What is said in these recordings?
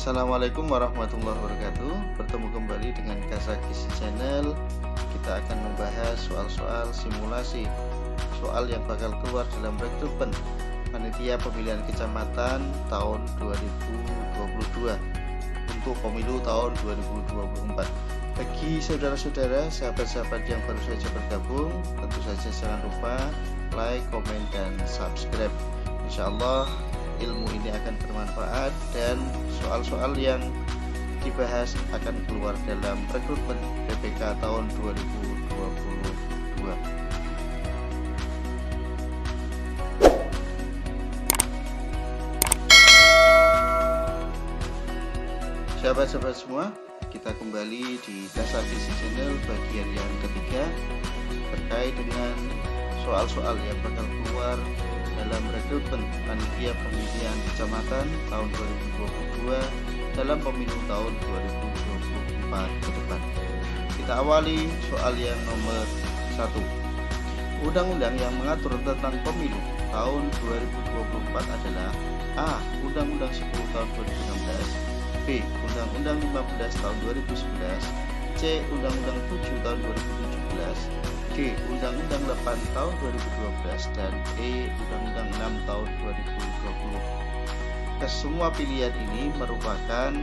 Assalamualaikum warahmatullahi wabarakatuh. Bertemu kembali dengan Kasakis Channel. Kita akan membahas soal-soal simulasi, soal yang bakal keluar dalam rekrutmen panitia pemilihan kecamatan tahun 2022 untuk pemilu tahun 2024. Bagi saudara-saudara, sahabat-sahabat yang baru saja bergabung, tentu saja jangan lupa like, komen, dan subscribe. Insyaallah ilmu ini akan bermanfaat dan soal-soal yang dibahas akan keluar dalam rekrutmen PPK tahun 2022. Sahabat-sahabat semua, kita kembali di Kasakis Channel bagian yang ketiga terkait dengan soal-soal yang bakal keluar dalam rekrutmen panitia pemilihan kecamatan tahun 2022 dalam pemilu tahun 2024 ke depan. Kita awali soal yang nomor 1. Undang-undang yang mengatur tentang pemilu tahun 2024 adalah A. Undang-Undang 10 tahun 2016, B. Undang-Undang 15 tahun 2011, C. Undang-Undang 7 tahun 2017, D. Undang-Undang 8 tahun 2012, dan E. Undang-Undang 6 tahun 2020. Kesemua pilihan ini merupakan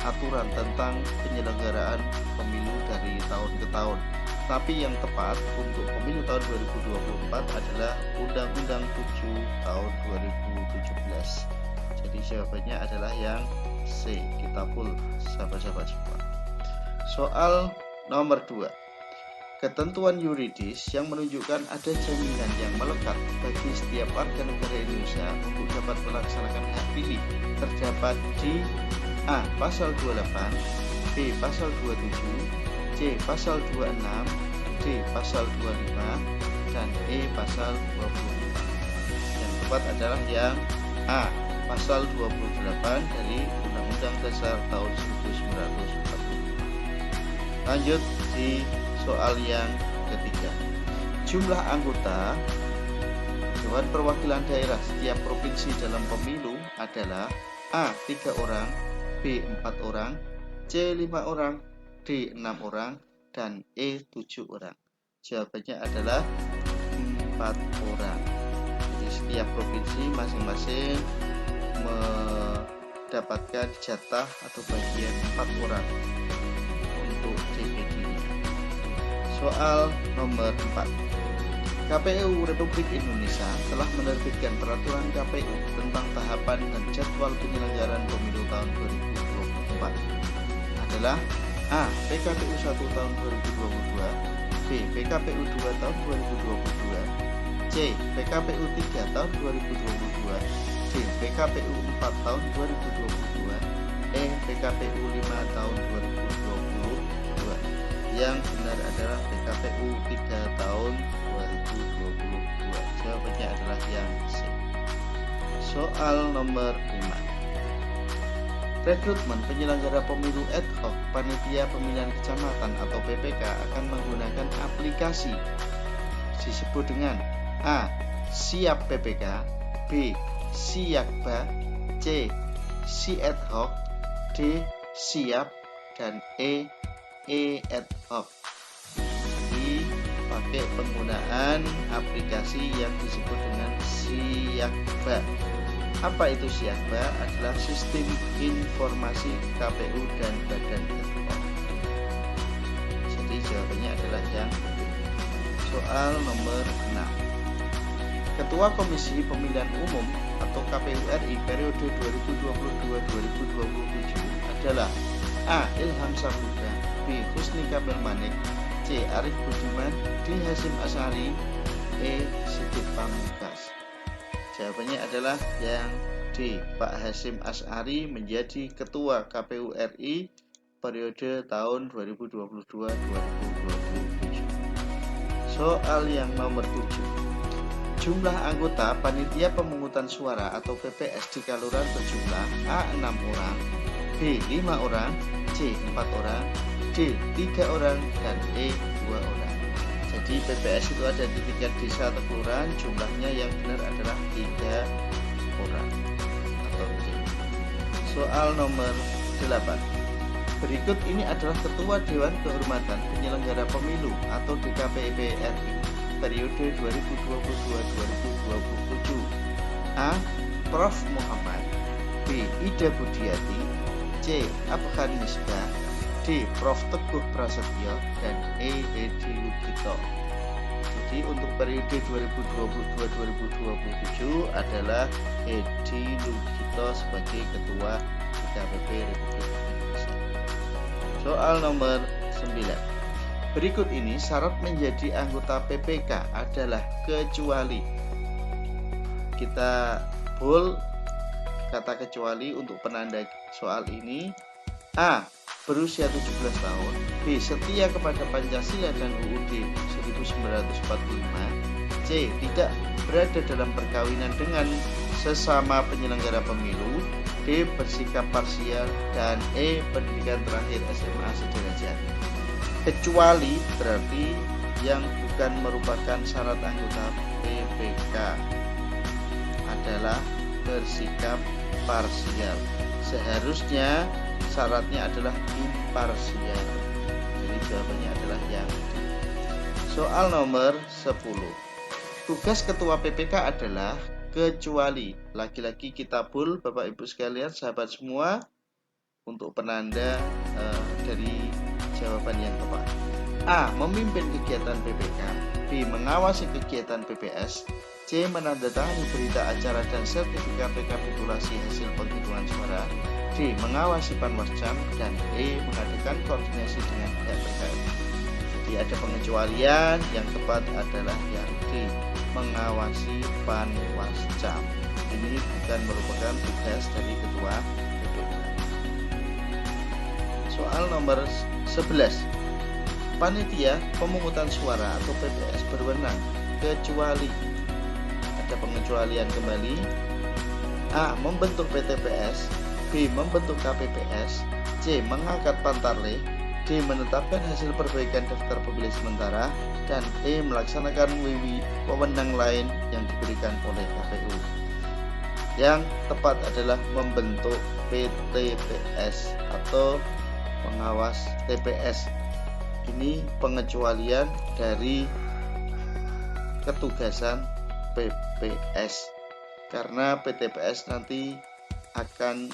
aturan tentang penyelenggaraan pemilu dari tahun ke tahun. Tapi yang tepat untuk pemilu tahun 2024 adalah Undang-Undang 7 tahun 2017. Jadi jawabannya adalah yang C. Kita full, sahabat-sahabat semua. Soal nomor 2. Ketentuan yuridis yang menunjukkan ada jaminan yang melekat bagi setiap warga negara Indonesia untuk dapat melaksanakan hak pilih terdapat di A. Pasal 28, B. Pasal 27, C. Pasal 26, D. Pasal 25, dan E. Pasal 25. Yang tepat adalah yang A. Pasal 28 dari Undang-Undang Dasar tahun 1945. Lanjut di soal yang ketiga. Jumlah anggota Dewan Perwakilan Daerah setiap provinsi dalam pemilu adalah A. 3 orang, B. 4 orang, C. 5 orang, D. 6 orang, dan E. 7 orang. Jawabannya adalah 4 orang. Jadi setiap provinsi masing-masing mendapatkan jatah atau bagian 4 orang untuk DPD-nya. Soal nomor 4. KPU Republik Indonesia telah menerbitkan peraturan KPU tentang tahapan dan jadwal penyelenggaraan pemilu tahun 2024 adalah A. PKPU 1 tahun 2022, B. PKPU 2 tahun 2022, C. PKPU 3 tahun 2022, D. PKPU 4 tahun 2022, E. PKPU 5 tahun 2022. Yang benar adalah PKPU 3 tahun 2022. Jawabannya adalah yang C. Soal nomor 5. Rekrutmen penyelenggara pemilu ad hoc panitia pemilihan kecamatan atau PPK akan menggunakan aplikasi disebut dengan A. Siap PPK, B. Siakba, C. Si ad hoc, D. Siap, dan E. ad hoc. Jadi pakai penggunaan aplikasi yang disebut dengan Siakba. Apa itu Siakba? Adalah sistem informasi KPU dan badan ad hoc. Jadi jawabannya adalah yang B. Soal nomor 6. Ketua Komisi Pemilihan Umum atau KPU RI periode 2022-2027 adalah A. Ilham Saputra, B. Husni Kamil Manik, C. Arief Budiman, D. Hasyim Asy'ari, E. Sigit Pamungkas. Jawabannya adalah yang D. Pak Hasyim Asy'ari menjadi Ketua KPU RI periode tahun 2022-2027. Soal yang nomor 7. Jumlah anggota panitia pemungutan suara atau PPS di Kelurahan berjumlah A. 6 orang, B. 5 orang, C. 4 orang, D. 3 orang, dan E. 2 orang. Jadi PPS itu ada di tingkat desa atau kelurahan, jumlahnya yang benar adalah 3 orang atau D. Soal nomor 8. Berikut ini adalah Ketua Dewan Kehormatan Penyelenggara Pemilu atau DKPP RI periode 2022-2027. A. Prof. Muhammad. B. Ida Budiati. C. Abhan Misbah. D. Prof. Teguh Prasetyo. Dan E. Edi Lugito. Jadi untuk periode 2022-2027 adalah Edi Lugito sebagai Ketua DKPP Republik Indonesia. Soal nomor 9. Berikut ini syarat menjadi anggota PPK adalah kecuali. Kita bold kata kecuali untuk penanda soal ini. A. Berusia 17 tahun. B. Setia kepada Pancasila dan UUD 1945. C. Tidak berada dalam perkawinan dengan sesama penyelenggara pemilu. D. Bersikap parsial. Dan E. Pendidikan terakhir SMA sederajat. Kecuali berarti yang bukan merupakan syarat anggota PPK adalah bersikap parsial. Seharusnya syaratnya adalah imparsial. Jadi jawabannya adalah yang D. Soal nomor 10. Tugas ketua PPK adalah kecuali. Lagi-lagi kita bold Bapak Ibu sekalian, sahabat semua, untuk penanda dari jawaban yang tepat. A. Memimpin kegiatan PPK. B. Mengawasi kegiatan PPS. C. Menandatangani berita acara dan sertifikat rekapitulasi hasil penghitungan suara. D. Mengawasi Panwascam. Dan E. Mengadakan koordinasi dengan pihak terkait. Jadi ada pengecualian, yang tepat adalah yang D. Mengawasi Panwascam. Ini bukan merupakan tugas dari ketua PPK. Soal nomor 11. Panitia pemungutan suara atau PPS berwenang kecuali. Ada pengecualian kembali. A. Membentuk PTPS. B. Membentuk KPPS. C. Mengangkat pantarleh. D. Menetapkan hasil perbaikan daftar pemilih sementara. Dan E. Melaksanakan wewenang lain yang diberikan oleh KPU. Yang tepat adalah membentuk PTPS atau pengawas TPS. Ini pengecualian dari ketugasan PPS karena PTPS nanti akan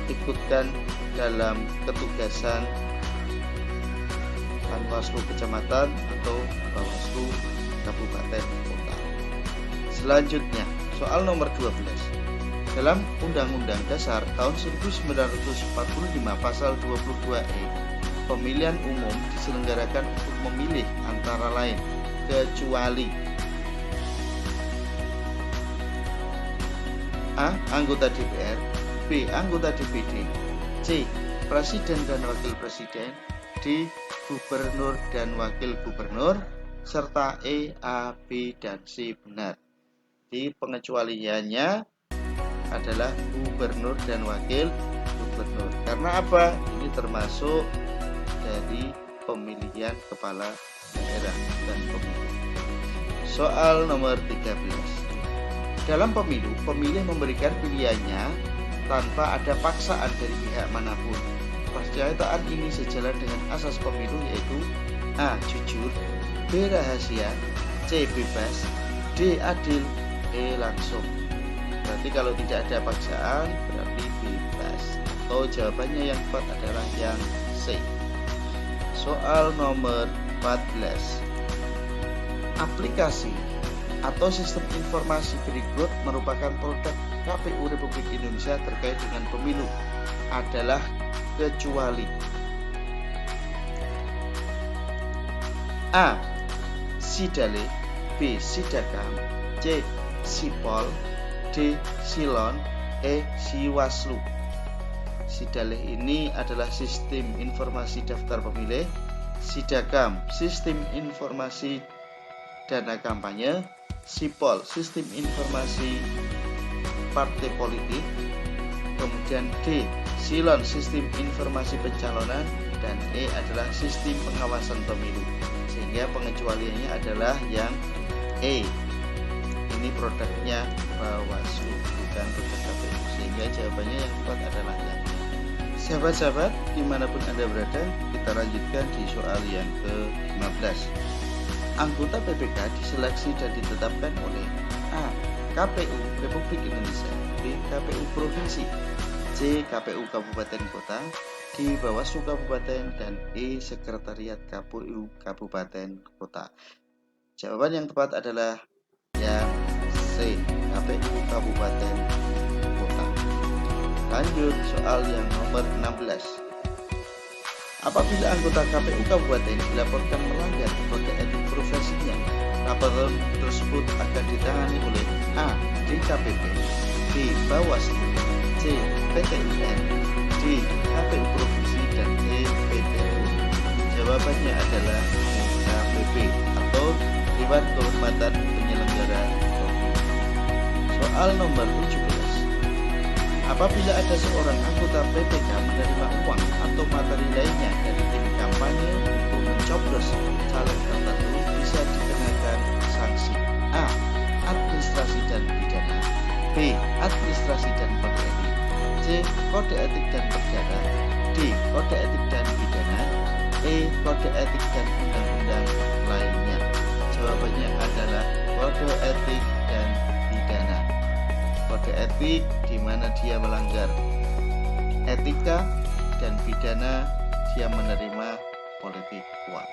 diikutkan dalam ketugasan Panwaslu Kecamatan atau Bawaslu Kabupaten Kota. Selanjutnya, soal nomor 12. Dalam Undang-Undang Dasar tahun 1945 pasal 22E, pemilihan umum diselenggarakan untuk memilih antara lain kecuali A. Anggota DPR. B. Anggota DPD. C. Presiden dan Wakil Presiden. D. Gubernur dan Wakil Gubernur. Serta E, A, B, dan C benar. Di pengecualiannya adalah gubernur dan wakil gubernur. Karena apa? Ini termasuk dari pemilihan kepala daerah dan pemilu. Soal nomor 13. Dalam pemilu, pemilih memberikan pilihannya tanpa ada paksaan dari pihak manapun. Pernyataan ini sejalan dengan asas pemilu, yaitu A. Jujur. B. Rahasia. C. Bebas. D. Adil. E. Langsung. Berarti kalau tidak ada paksaan berarti bebas. Atau jawabannya yang tepat adalah yang C. Soal nomor 14. Aplikasi atau sistem informasi berikut merupakan produk KPU Republik Indonesia terkait dengan pemilu adalah kecuali A. Sidale. B. Sidakam. C. Sipol. D. Silon. E. Siwaslu. Sidaleh ini adalah sistem informasi daftar pemilih. Sidakam, sistem informasi dana kampanye. Sipol, sistem informasi partai politik. Kemudian D. Silon, sistem informasi pencalonan. Dan E adalah sistem pengawasan pemilu. Sehingga pengecualiannya adalah yang E. Ini produknya Bawaslu, bukan produk KPU, sehingga jawabannya yang tepat adalah yang. Sahabat-sahabat, dimanapun Anda berada, kita lanjutkan di soal yang ke-15. Anggota PPK diseleksi dan ditetapkan oleh A. KPU Republik Indonesia, B. KPU Provinsi, C. KPU Kabupaten Kota, D. Bawaslu Kabupaten, dan E. Sekretariat KPU Kabupaten Kota. Jawaban yang tepat adalah yang C. KPU Kabupaten Kota. Lanjut soal yang nomor 16. Apabila anggota KPU Kabupaten dilaporkan melanggar kode etik profesinya, laporan tersebut akan ditangani oleh A. DKPP, B. Bawaslu, C. PT UN, D. KPU Provinsi, dan E. PTU. Jawabannya adalah DKPP atau Dewan Kehormatan Penyelenggara Pemilu. Soal nomor 17. Apabila ada seorang anggota PPK menerima uang atau materi lainnya dari tim kampanye untuk mencoblos caleg tertentu, bisa dikenakan sanksi A. Administrasi dan pidana, B. Administrasi dan kode etik, C. Kode etik dan perdana, D. Kode etik dan pidana, E. Kode etik dan undang-undang lainnya. Jawabannya adalah kode etik dan pidana. Kode etik di mana dia melanggar etika, dan pidana dia menerima politik uang.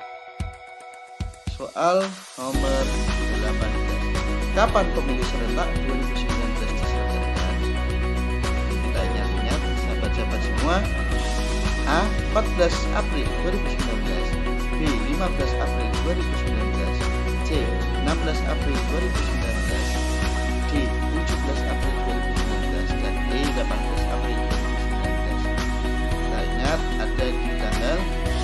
Soal nomor 18. Kapan pemilu serentak 2019 diselenggarakan? Kita ingat-ingat sahabat-sahabat semua. A. 14 April 2019, B. 15 April 2019, C. 16 April 2019, D. 17 April 2019, dan E. 18 April 2019. Kita ingat ada di tanggal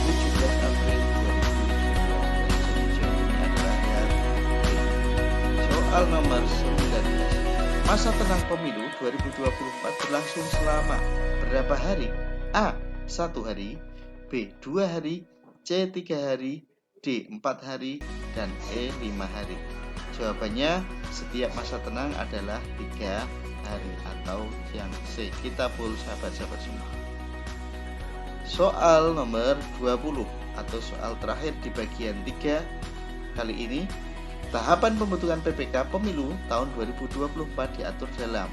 17 April 2019. Jadi jawabannya adalah yang D. Soal nomor 19. Masa tenang pemilu 2024 berlangsung selama berapa hari? A. 1 hari, B. 2 hari, C. 3 hari, D. 4 hari, dan E. 5 hari. Jawabannya setiap masa tenang adalah 3 hari atau yang C. Kita full sahabat-sahabat semua. Soal nomor 20 atau soal terakhir di bagian 3 kali ini. Tahapan pembentukan PPK Pemilu tahun 2024 diatur dalam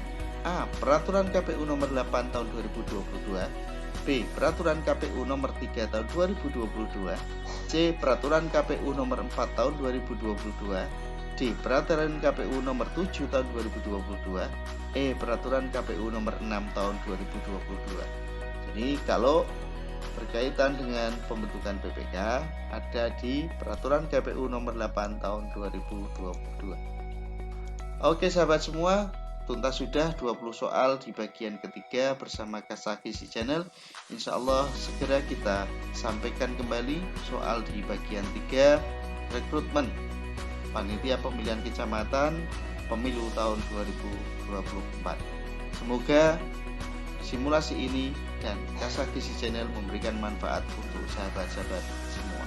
A. Peraturan KPU nomor 8 tahun 2022, B. Peraturan KPU nomor 3 tahun 2022, C. Peraturan KPU nomor 4 tahun 2022, D. Peraturan KPU nomor 7 tahun 2022, E. Peraturan KPU nomor 6 tahun 2022. Jadi kalau berkaitan dengan pembentukan PPK ada di Peraturan KPU nomor 8 tahun 2022. Oke sahabat semua, tuntas sudah 20 soal di bagian ketiga bersama Kasakisi Channel. Insya Allah segera kita sampaikan kembali soal di bagian 3 rekrutmen panitia pemilihan kecamatan pemilu tahun 2024. Semoga simulasi ini dan Kasakisi Channel memberikan manfaat untuk sahabat-sahabat semua.